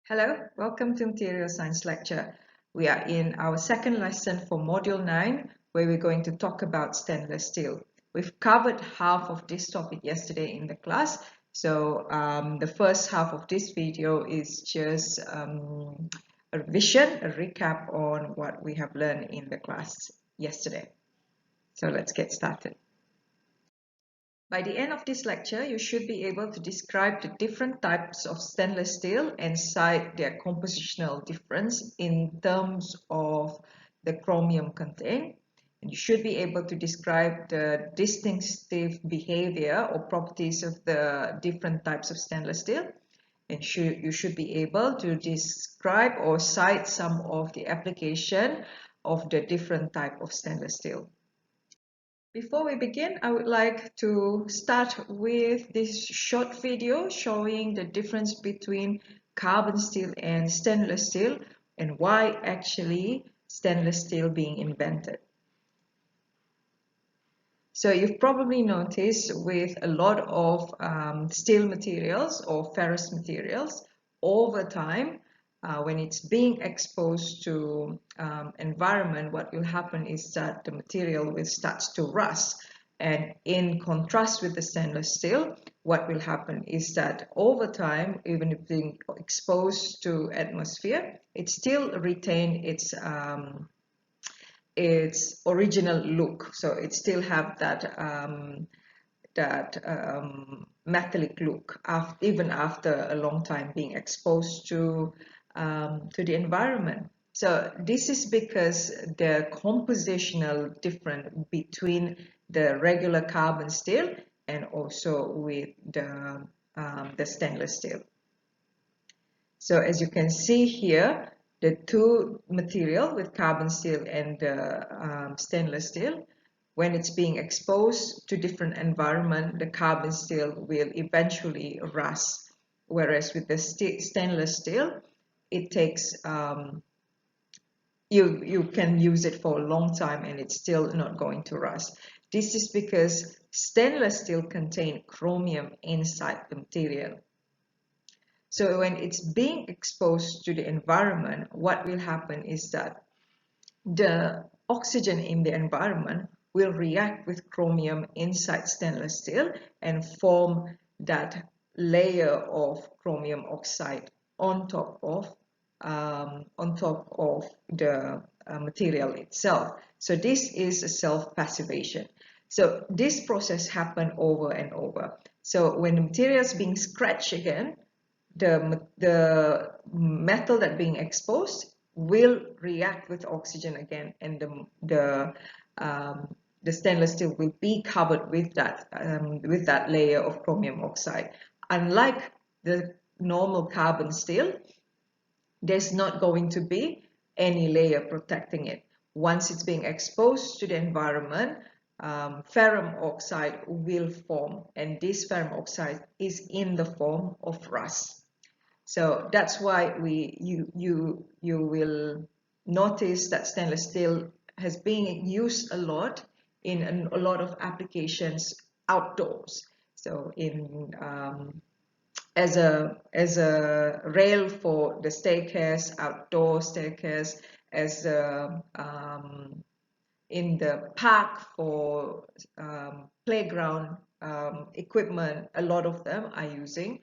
Hello, welcome to Material Science Lecture. We are in our second lesson for Module 9, where we're going to talk about stainless steel. We've covered half of this topic yesterday in the class, so the first half of this video is just a revision, a recap on what we have learned in the class yesterday. So let's get started. By the end of this lecture, you should be able to describe the different types of stainless steel and cite their compositional difference in terms of the chromium content. And you should be able to describe the distinctive behavior or properties of the different types of stainless steel. And you should be able to describe or cite some of the application of the different type of stainless steel. Before we begin, I would like to start with this short video showing the difference between carbon steel and stainless steel and why actually stainless steel being invented. So you've probably noticed with a lot of steel materials or ferrous materials over time, when it's being exposed to environment, what will happen is that the material will start to rust. And in contrast with the stainless steel, what will happen is that over time, even if being exposed to atmosphere, it still retain its original look. So it still have that metallic look even after a long time being exposed to the environment. So this is because the compositional difference between the regular carbon steel and also with the stainless steel. So as you can see here, the two material with carbon steel and stainless steel, when it's being exposed to different environment, the carbon steel will eventually rust. Whereas with the stainless steel, it takes you can use it for a long time and it's still not going to rust. This is because stainless steel contains chromium inside the material. So when it's being exposed to the environment, what will happen is that the oxygen in the environment will react with chromium inside stainless steel and form that layer of chromium oxide on top of the material itself. So this is a self-passivation. So this process happens over and over. So when the material is being scratched again, the metal that being exposed will react with oxygen again, and the stainless steel will be covered with that layer of chromium oxide. Unlike the normal carbon steel, there's not going to be any layer protecting it. Once it's being exposed to the environment, ferrum oxide will form, and this ferrum oxide is in the form of rust. So that's why you will notice that stainless steel has been used a lot in a lot of applications outdoors. So in as a rail for the staircase, outdoor staircase, as in the park for playground equipment, a lot of them are using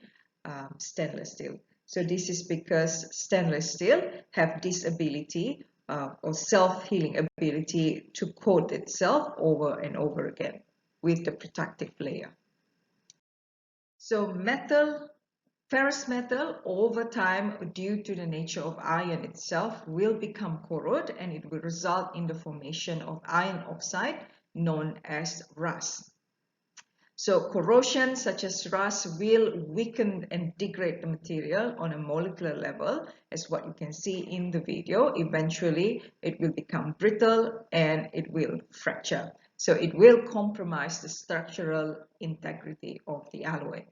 stainless steel. So this is because stainless steel have this ability or self-healing ability to coat itself over and over again with the protective layer. So ferrous metal over time, due to the nature of iron itself, will become corroded and it will result in the formation of iron oxide known as rust. So corrosion such as rust will weaken and degrade the material on a molecular level, as what you can see in the video. Eventually, it will become brittle and it will fracture. So it will compromise the structural integrity of the alloy.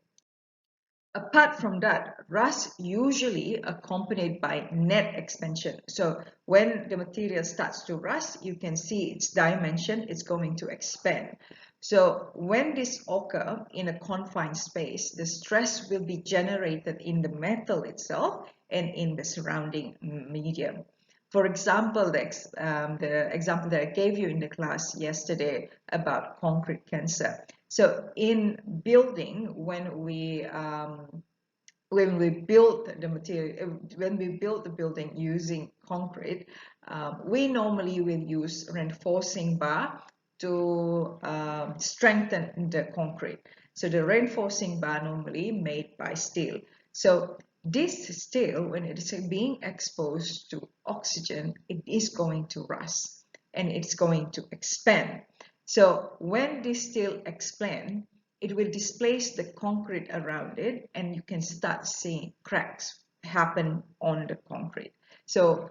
Apart from that, rust usually accompanied by net expansion. So when the material starts to rust, you can see its dimension is going to expand. So when this occurs in a confined space, the stress will be generated in the metal itself and in the surrounding medium. For example, the example that I gave you in the class yesterday about concrete cancer. So in building, when we build the material, when we build the building using concrete, we normally will use reinforcing bar to strengthen the concrete. So the reinforcing bar normally made by steel. So this steel, when it is being exposed to oxygen, it is going to rust and it's going to expand. So when this steel expands, it will displace the concrete around it and you can start seeing cracks happen on the concrete. So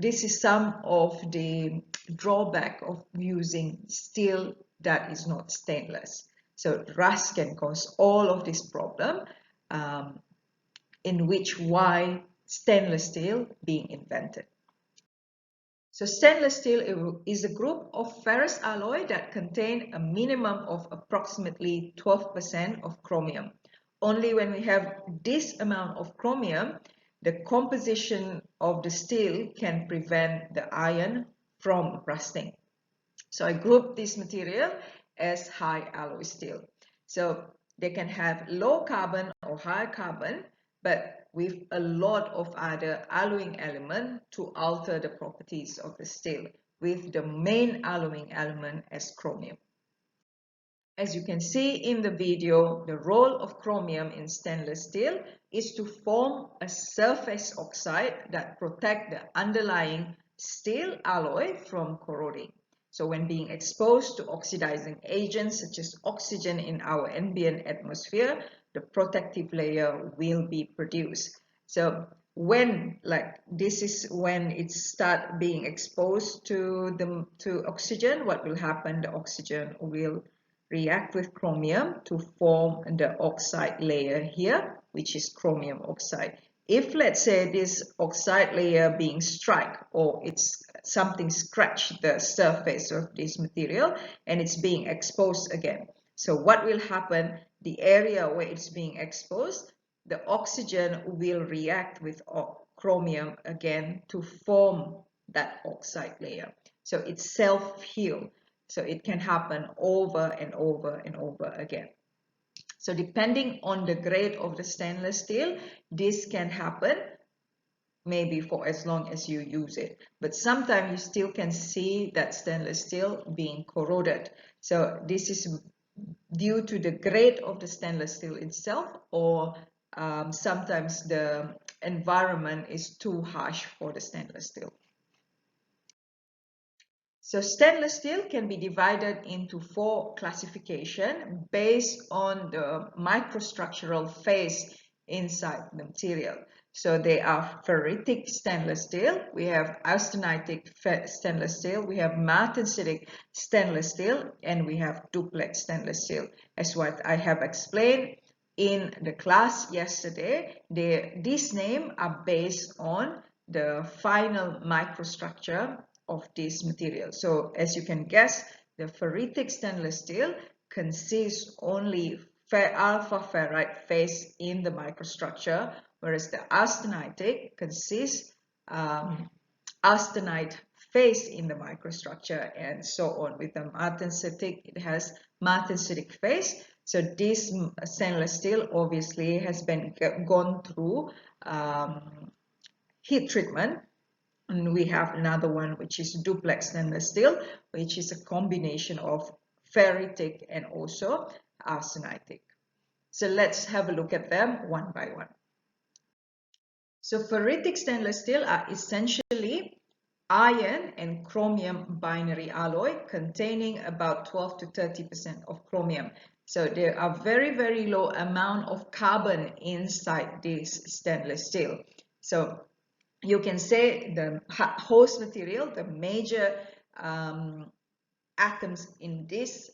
this is some of the drawback of using steel that is not stainless. So rust can cause all of this problem, in which why stainless steel being invented. So stainless steel is a group of ferrous alloy that contain a minimum of approximately 12% of chromium. Only when we have this amount of chromium, the composition of the steel can prevent the iron from rusting. So I group this material as high alloy steel. So they can have low carbon or high carbon, but with a lot of other alloying element to alter the properties of the steel, with the main alloying element as chromium. As you can see in the video, the role of chromium in stainless steel is to form a surface oxide that protects the underlying steel alloy from corroding. So when being exposed to oxidizing agents such as oxygen in our ambient atmosphere, the protective layer will be produced. So this is when it starts being exposed to oxygen, what will happen? The oxygen will react with chromium to form the oxide layer here, which is chromium oxide. If let's say this oxide layer being struck or it's something scratched the surface of this material and it's being exposed again. So what will happen? The area where it's being exposed, the oxygen will react with chromium again to form that oxide layer. So it's self-heal. So it can happen over and over and over again. So depending on the grade of the stainless steel, this can happen maybe for as long as you use it. But sometimes you still can see that stainless steel being corroded. So this is due to the grade of the stainless steel itself, or sometimes the environment is too harsh for the stainless steel. So stainless steel can be divided into 4 classifications based on the microstructural phase inside the material. So they are ferritic stainless steel, we have austenitic stainless steel, we have martensitic stainless steel, and we have duplex stainless steel. As what I have explained in the class yesterday, these names are based on the final microstructure of this material. So as you can guess, the ferritic stainless steel consists only alpha ferrite phase in the microstructure, whereas the austenitic consists austenite phase in the microstructure, and so on. With the martensitic, it has martensitic phase. So this stainless steel obviously has been gone through heat treatment. And we have another one, which is duplex stainless steel, which is a combination of ferritic and also austenitic. So let's have a look at them one by one. So ferritic stainless steel are essentially iron and chromium binary alloy containing about 12 to 30% of chromium. So there are very, very low amount of carbon inside this stainless steel. So you can say the host material, the major atoms in this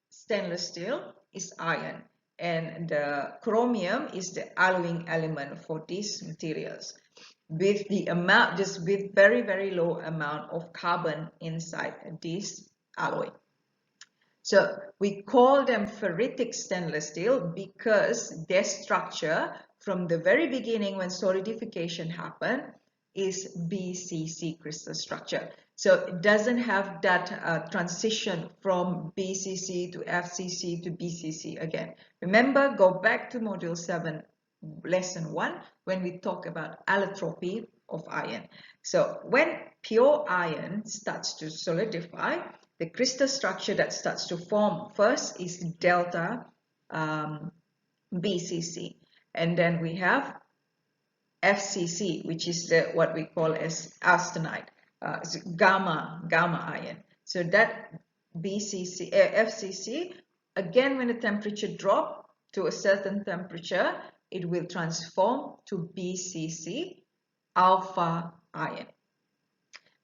stainless steel is iron, and the chromium is the alloying element for these materials, with the amount, just with very low amount of carbon inside this alloy. So we call them ferritic stainless steel because their structure from the very beginning when solidification happened is BCC crystal structure. So it doesn't have that transition from BCC to FCC to BCC again. Remember, go back to module 7, lesson 1, when we talk about allotropy of iron. So when pure iron starts to solidify, the crystal structure that starts to form first is delta BCC, and then we have FCC, which is what we call as austenite, gamma iron. So that FCC, again, when the temperature drops to a certain temperature, it will transform to BCC, alpha iron.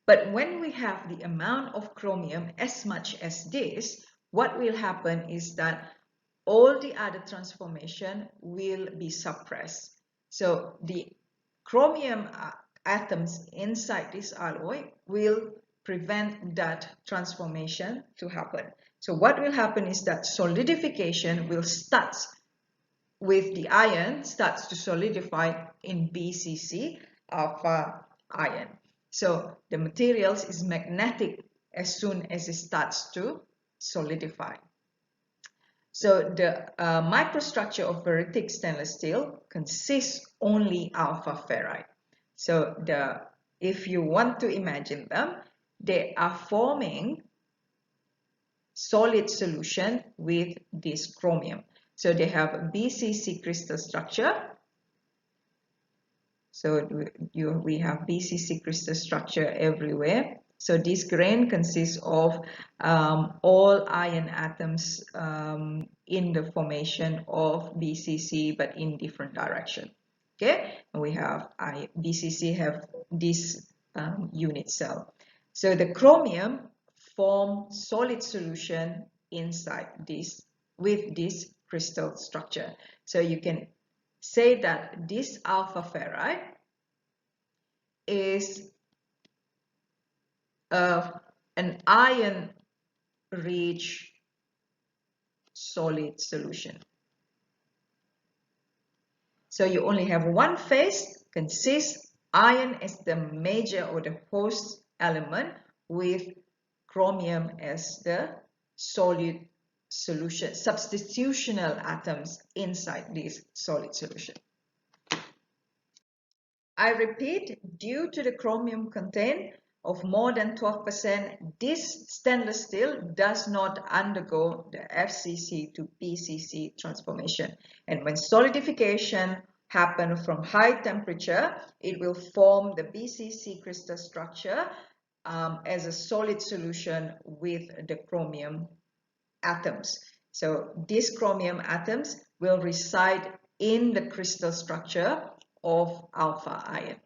But when we have the amount of chromium as much as this, what will happen is that all the other transformation will be suppressed. So the chromium atoms inside this alloy will prevent that transformation to happen. So what will happen is that solidification will start with the iron starts to solidify in BCC, alpha iron. So the materials is magnetic as soon as it starts to solidify. So the microstructure of ferritic stainless steel consists only alpha ferrite. So if you want to imagine them, they are forming solid solution with this chromium. So they have a BCC crystal structure. So we have BCC crystal structure everywhere. So this grain consists of all iron atoms in the formation of BCC, but in different direction. Okay, and we have BCC have this unit cell. So the chromium form solid solution inside this with this crystal structure. So you can say that this alpha ferrite is an iron-rich solid solution. So you only have one phase, consists iron as the major or the host element with chromium as the solid solution, substitutional atoms inside this solid solution. I repeat, due to the chromium content of more than 12%, this stainless steel does not undergo the FCC to BCC transformation. And when solidification happens from high temperature, it will form the BCC crystal structure as a solid solution with the chromium atoms. So these chromium atoms will reside in the crystal structure of alpha iron.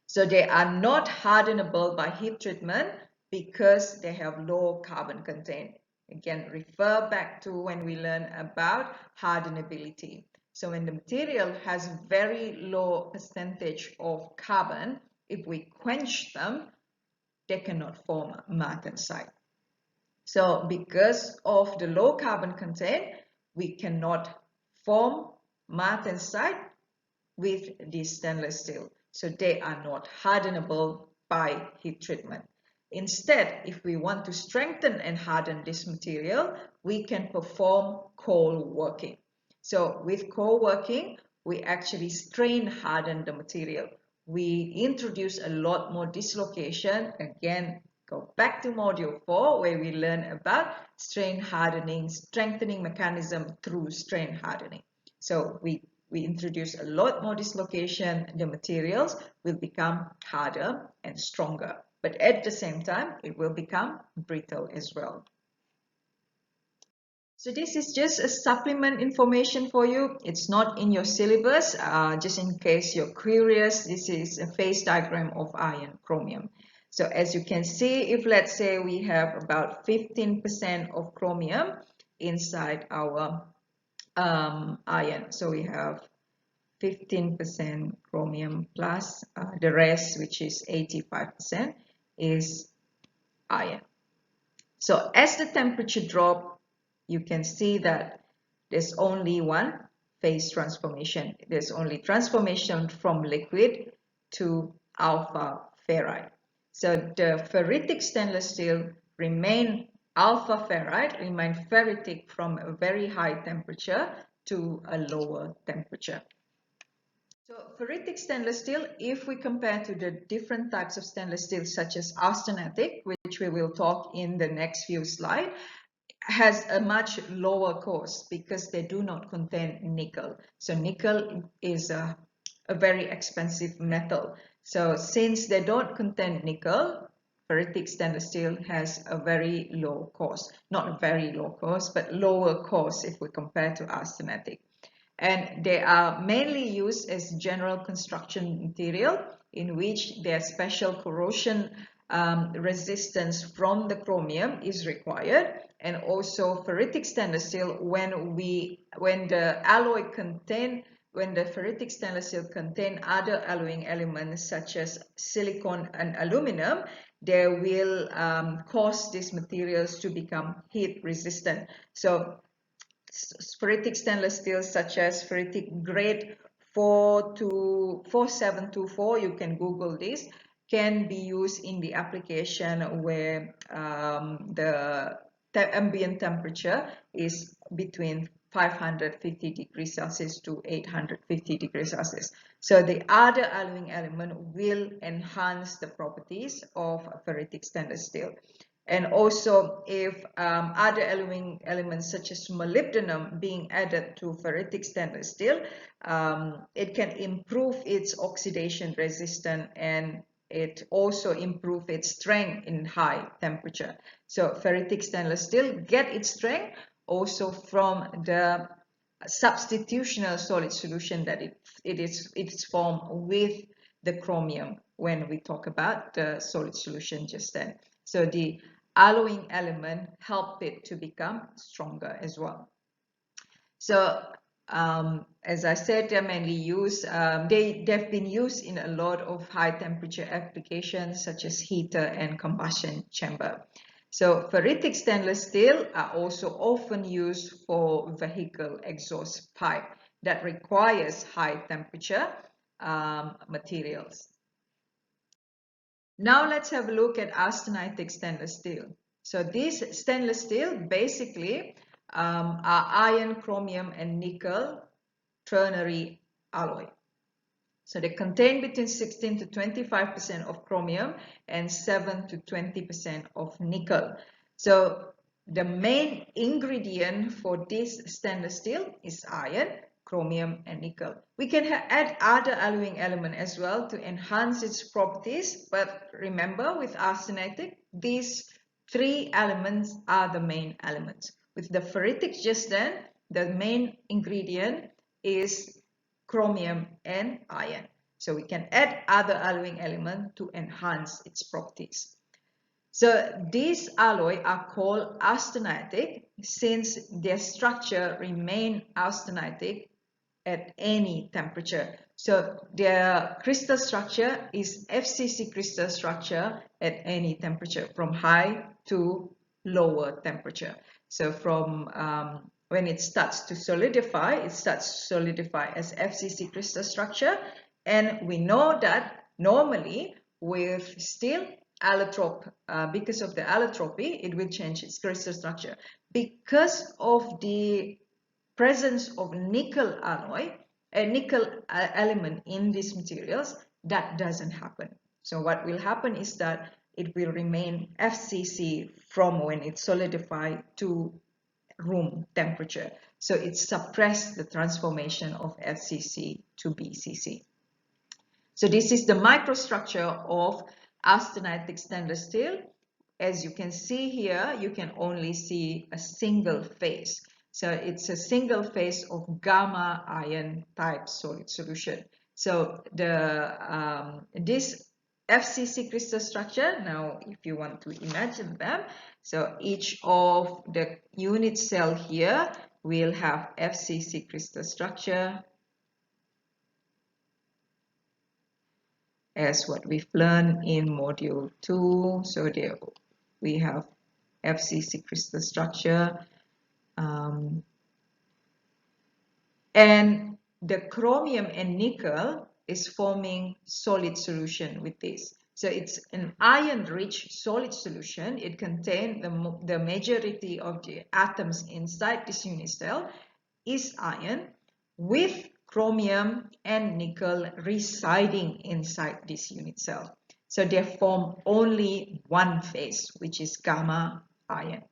So they are not hardenable by heat treatment because they have low carbon content. Again, refer back to when we learn about hardenability. So when the material has very low percentage of carbon, if we quench them, they cannot form martensite. So because of the low carbon content, we cannot form martensite with this stainless steel. So they are not hardenable by heat treatment. Instead, if we want to strengthen and harden this material, we can perform cold working. So with cold working, we actually strain harden the material. We introduce a lot more dislocation. Again, go back to module 4 where we learn about strain hardening, strengthening mechanism through strain hardening. So we introduce a lot more dislocation, the materials will become harder and stronger. But at the same time, it will become brittle as well. So this is just a supplement information for you. It's not in your syllabus. Just in case you're curious, this is a phase diagram of iron chromium. So as you can see, if let's say we have about 15% of chromium inside our iron. So we have 15% chromium plus the rest, which is 85%, is iron. So as the temperature drops, you can see that there's only one phase transformation. There's only transformation from liquid to alpha ferrite. So the ferritic stainless steel remain alpha ferrite, remain ferritic from a very high temperature to a lower temperature. So ferritic stainless steel, if we compare to the different types of stainless steel such as austenitic, which we will talk in the next few slides, has a much lower cost because they do not contain nickel. So nickel is a very expensive metal. So since they don't contain nickel, ferritic stainless steel has a very low cost. Not a very low cost, but lower cost if we compare to austenitic. And they are mainly used as general construction material in which their special corrosion resistance from the chromium is required, and also ferritic stainless steel when the ferritic stainless steel contain other alloying elements such as silicon and aluminum, they will cause these materials to become heat resistant. So ferritic stainless steel such as ferritic grade 4724, you can Google this, can be used in the application where the ambient temperature is between 550 degrees Celsius to 850 degrees Celsius. So the other alloying element will enhance the properties of ferritic stainless steel. And also if other alloying elements such as molybdenum being added to ferritic stainless steel, it can improve its oxidation resistance, and it also improve its strength in high temperature. So ferritic stainless steel get its strength also from the substitutional solid solution that it's formed with the chromium when we talk about the solid solution just then. So the alloying element help it to become stronger as well. So as I said, they're mainly used, they've been used in a lot of high temperature applications such as heater and combustion chamber. So ferritic stainless steel are also often used for vehicle exhaust pipe that requires high temperature materials. Now let's have a look at austenitic stainless steel. So this stainless steel basically are iron, chromium, and nickel ternary alloy. So they contain between 16 to 25% of chromium and 7 to 20% of nickel. So the main ingredient for this stainless steel is iron, chromium, and nickel. We can add other alloying element as well to enhance its properties, but remember with austenitic, these three elements are the main elements. With the ferritic just then, the main ingredient is chromium and iron. So we can add other alloying element to enhance its properties. So these alloy are called austenitic since their structure remain austenitic at any temperature. So their crystal structure is FCC crystal structure at any temperature, from high to lower temperature. So from when it starts to solidify, as FCC crystal structure. And we know that normally with steel, allotrope, because of the allotropy, it will change its crystal structure. Because of the presence of nickel alloy, a nickel element in these materials, that doesn't happen. So what will happen is that it will remain FCC from when it solidifies to room temperature. So it suppresses the transformation of FCC to BCC. So this is the microstructure of austenitic stainless steel. As you can see here, you can only see a single phase. So it's a single phase of gamma ion type solid solution. So this FCC crystal structure, now if you want to imagine them, so each of the unit cell here we'll have FCC crystal structure as what we've learned in module 2. So there we have FCC crystal structure, and the chromium and nickel is forming solid solution with this. So it's an iron-rich solid solution. It contains the majority of the atoms inside this unit cell is iron, with chromium and nickel residing inside this unit cell. So they form only one phase, which is gamma ion.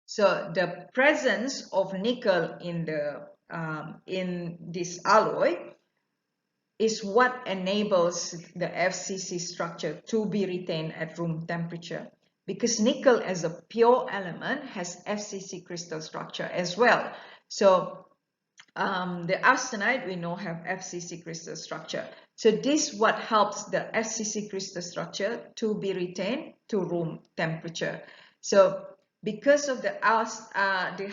So the presence of nickel in this alloy is what enables the FCC structure to be retained at room temperature, because nickel as a pure element has FCC crystal structure as well. So the austenite we know have FCC crystal structure. So this what helps the FCC crystal structure to be retained to room temperature. So because of the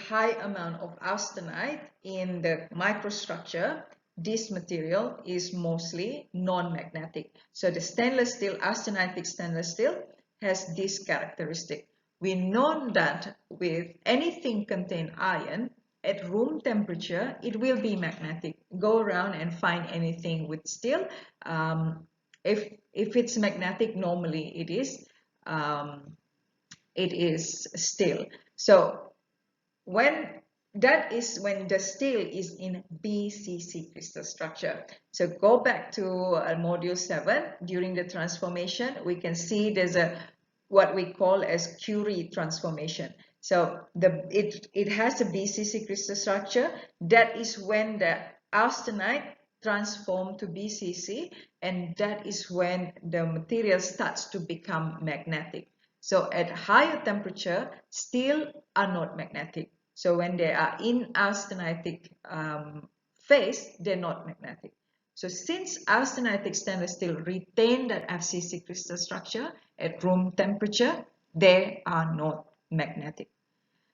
high amount of austenite in the microstructure, this material is mostly non-magnetic. So the stainless steel, austenitic stainless steel, has this characteristic. We know that with anything contain iron, at room temperature, it will be magnetic. Go around and find anything with steel. If it's magnetic, normally it is steel. So when the steel is in BCC crystal structure. So go back to module 7. During the transformation, we can see there's what we call as Curie transformation. So it has a BCC crystal structure. That is when the austenite transforms to BCC, and that is when the material starts to become magnetic. So at higher temperature, steel are not magnetic. So when they are in austenitic phase, they're not magnetic. So since austenitic stainless steel retain that FCC crystal structure at room temperature, they are not magnetic.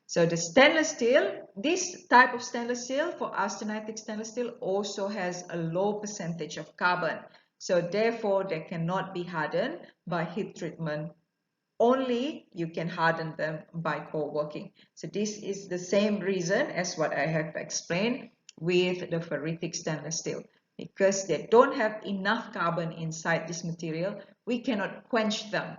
So the stainless steel, this type of stainless steel for austenitic stainless steel also has a low percentage of carbon. So therefore, they cannot be hardened by heat treatment. Only you can harden them by cold working. So this is the same reason as what I have explained with the ferritic stainless steel. Because they don't have enough carbon inside this material, we cannot quench them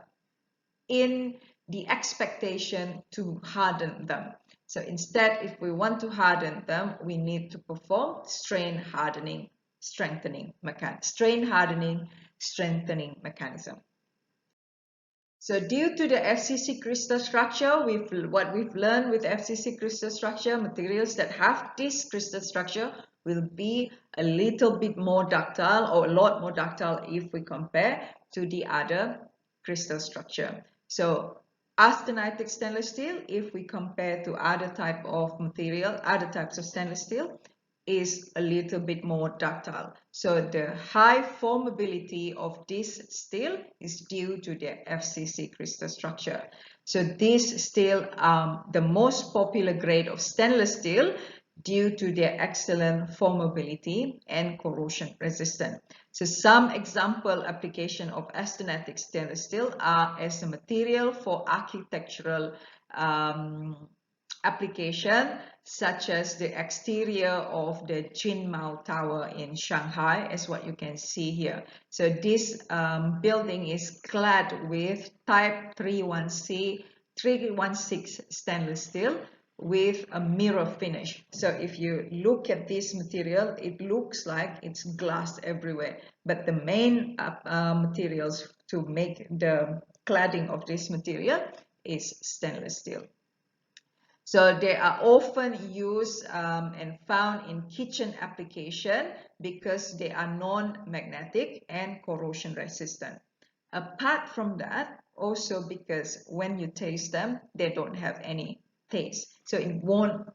in the expectation to harden them. So instead, if we want to harden them, we need to perform strain hardening, strengthening mechanism. So due to the FCC crystal structure, what we've learned with FCC crystal structure, materials that have this crystal structure will be a little bit more ductile, or a lot more ductile if we compare to the other crystal structure. So austenitic stainless steel, if we compare to other type of material, other types of stainless steel, is a little bit more ductile. So the high formability of this steel is due to the FCC crystal structure. So this steel, the most popular grade of stainless steel, due to their excellent formability and corrosion resistance. So some example application of austenitic stainless steel are as a material for architectural application, such as the exterior of the Jinmao Tower in Shanghai, as what you can see here. So this building is clad with type 316 stainless steel with a mirror finish. So if you look at this material, it looks like it's glass everywhere, but the main materials to make the cladding of this material is stainless steel. So they are often used and found in kitchen application because they are non-magnetic and corrosion resistant. Apart from that, also because when you taste them, they don't have any taste. So it won't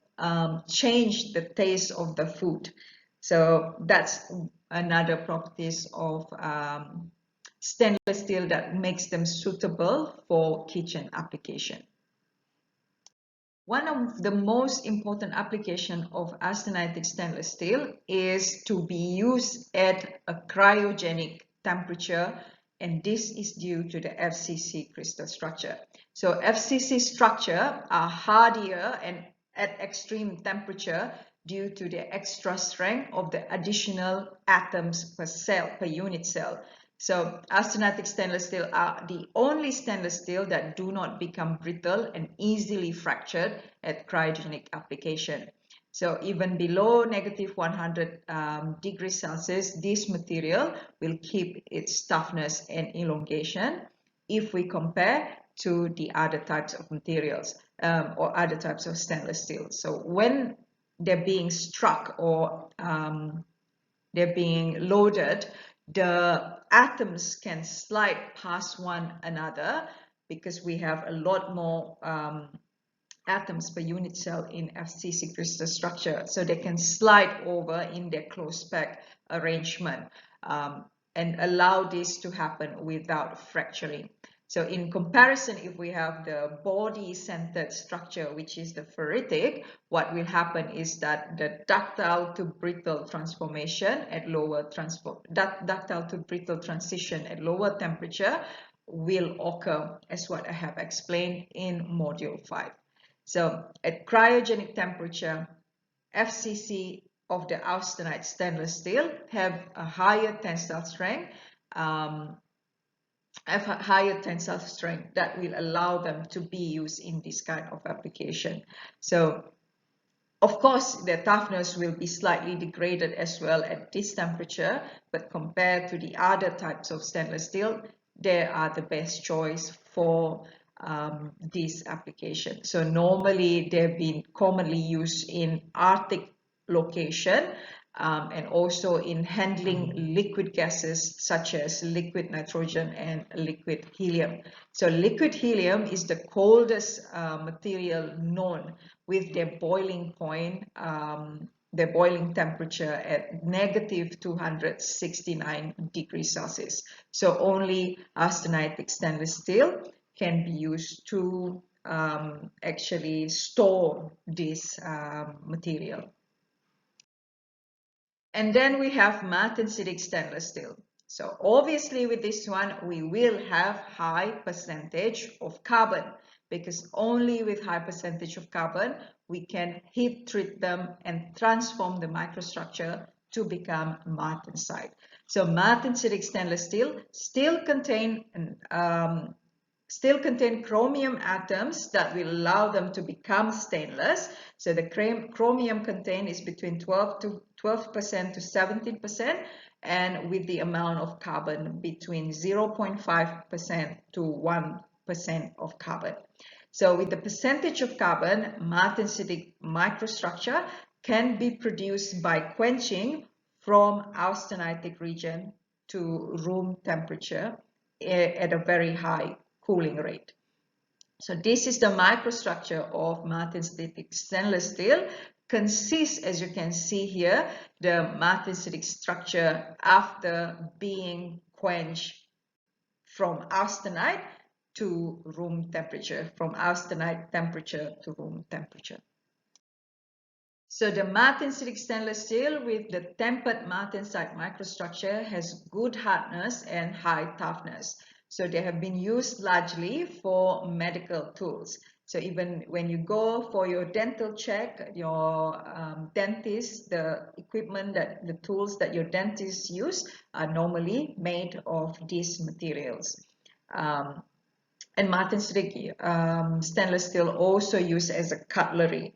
change the taste of the food. So that's another properties of stainless steel that makes them suitable for kitchen application. One of the most important applications of Astonitic stainless steel is to be used at a cryogenic temperature, and this is due to the FCC crystal structure. So FCC structure are hardier and at extreme temperature due to the extra strength of the additional atoms per cell, per unit cell. So Astonitic stainless steel are the only stainless steel that do not become brittle and easily fractured at cryogenic application. So even below negative 100 degrees Celsius, this material will keep its toughness and elongation if we compare to the other types of materials or other types of stainless steel. So when they're being struck or they're being loaded, the atoms can slide past one another because we have a lot more atoms per unit cell in FCC crystal structure. So they can slide over in their closed pack arrangement and allow this to happen without fracturing. So in comparison, if we have the body-centered structure, which is the ferritic, what will happen is that the ductile to brittle transformation at lower ductile to brittle transition at lower temperature will occur, as what I have explained in module 5. So at cryogenic temperature, FCC of the austenite stainless steel have a higher tensile strength, that will allow them to be used in this kind of application. So of course, the toughness will be slightly degraded as well at this temperature, but compared to the other types of stainless steel, they are the best choice for this application. So normally they've been commonly used in Arctic location and also in handling liquid gases such as liquid nitrogen and liquid helium. So liquid helium is the coldest material known, with their boiling point, their boiling temperature at negative 269 degrees Celsius. So only austenitic stainless steel can be used to actually store this material. And then we have martensitic stainless steel. So obviously with this one, we will have high percentage of carbon, because only with high percentage of carbon, we can heat treat them and transform the microstructure to become martensite. So martensitic stainless steel still contain chromium atoms that will allow them to become stainless. So the chromium content is between 12% to 17%, and with the amount of carbon between 0.5% to 1% of carbon. So with the percentage of carbon, martensitic microstructure can be produced by quenching from austenitic region to room temperature at a very high cooling rate. So this is the microstructure of martensitic stainless steel. Consists, as you can see here, the martensitic structure after being quenched from austenite to room temperature, from austenite temperature to room temperature. So the martensitic stainless steel with the tempered martensite microstructure has good hardness and high toughness. So they have been used largely for medical tools. So even when you go for your dental check, your dentist, the equipment, the tools that your dentist use are normally made of these materials. And martensitic stainless steel also used as a cutlery.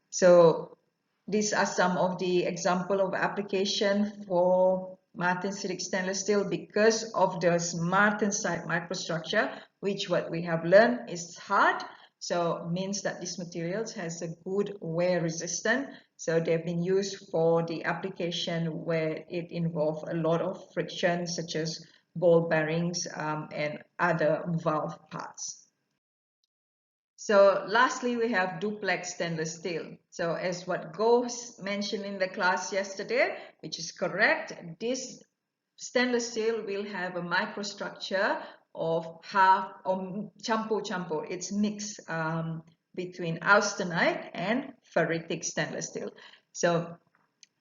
So these are some of the example of application for martensitic stainless steel because of this martensite microstructure, which what we have learned is hard. So means that this materials has a good wear resistance. So they've been used for the application where it involves a lot of friction, such as ball bearings and other valve parts. So lastly, we have duplex stainless steel. So as what Go mentioned in the class yesterday, which is correct, this stainless steel will have a microstructure of half or campo. It's mixed between austenite and ferritic stainless steel. So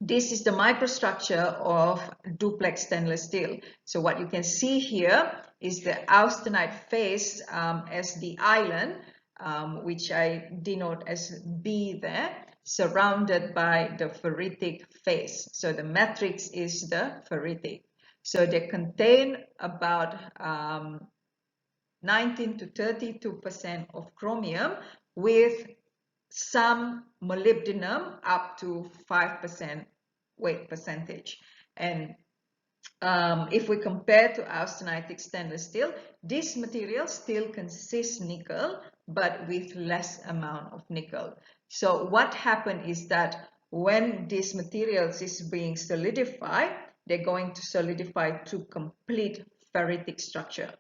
this is the microstructure of duplex stainless steel. So what you can see here is the austenite face as the island, which I denote as B there, surrounded by the ferritic face. So the matrix is the ferritic. So they contain about 19 to 32% of chromium with some molybdenum up to 5% weight percentage. And if we compare to austenitic stainless steel, this material still consists nickel, but with less amount of nickel. So what happened is that when these materials is being solidified, they're going to solidify to complete ferritic structure.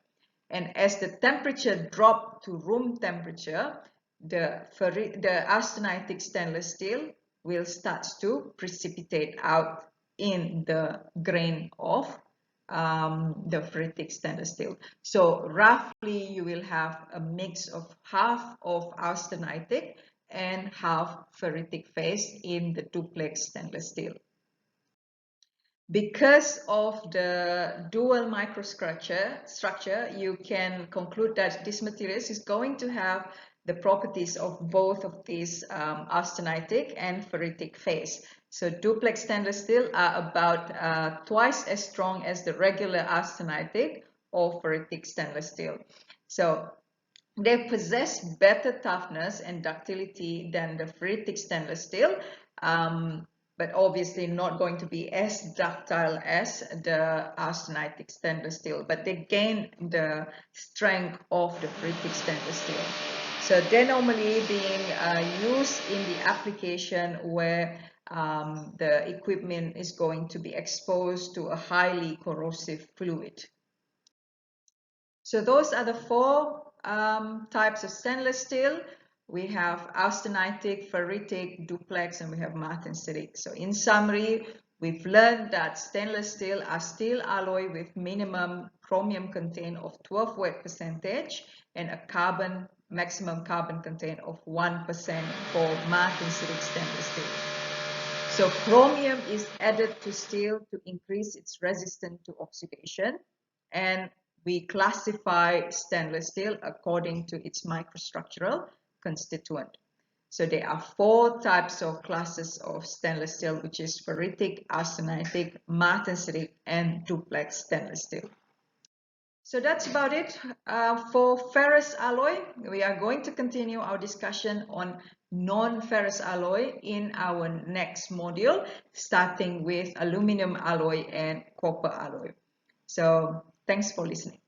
And as the temperature dropped to room temperature, the austenitic stainless steel will start to precipitate out in the grain of the ferritic stainless steel. So roughly you will have a mix of half of austenitic and half ferritic phase in the duplex stainless steel. Because of the dual microstructure, you can conclude that this material is going to have the properties of both of these austenitic and ferritic phase. So duplex stainless steel are about twice as strong as the regular austenitic or ferritic stainless steel. So they possess better toughness and ductility than the ferritic stainless steel, but obviously not going to be as ductile as the austenitic stainless steel, but they gain the strength of the ferritic stainless steel. So they're normally being used in the application where the equipment is going to be exposed to a highly corrosive fluid. So those are the four types of stainless steel. We have austenitic, ferritic, duplex, and we have martensitic. So in summary, we've learned that stainless steel are steel alloy with minimum chromium content of 12 weight percentage and a maximum carbon content of 1% for martensitic stainless steel. So chromium is added to steel to increase its resistance to oxidation, and we classify stainless steel according to its microstructural constituent. So there are four types of classes of stainless steel, which is ferritic, austenitic, martensitic, and duplex stainless steel. So that's about it for ferrous alloy. We are going to continue our discussion on non-ferrous alloy in our next module, starting with aluminum alloy and copper alloy. So thanks for listening.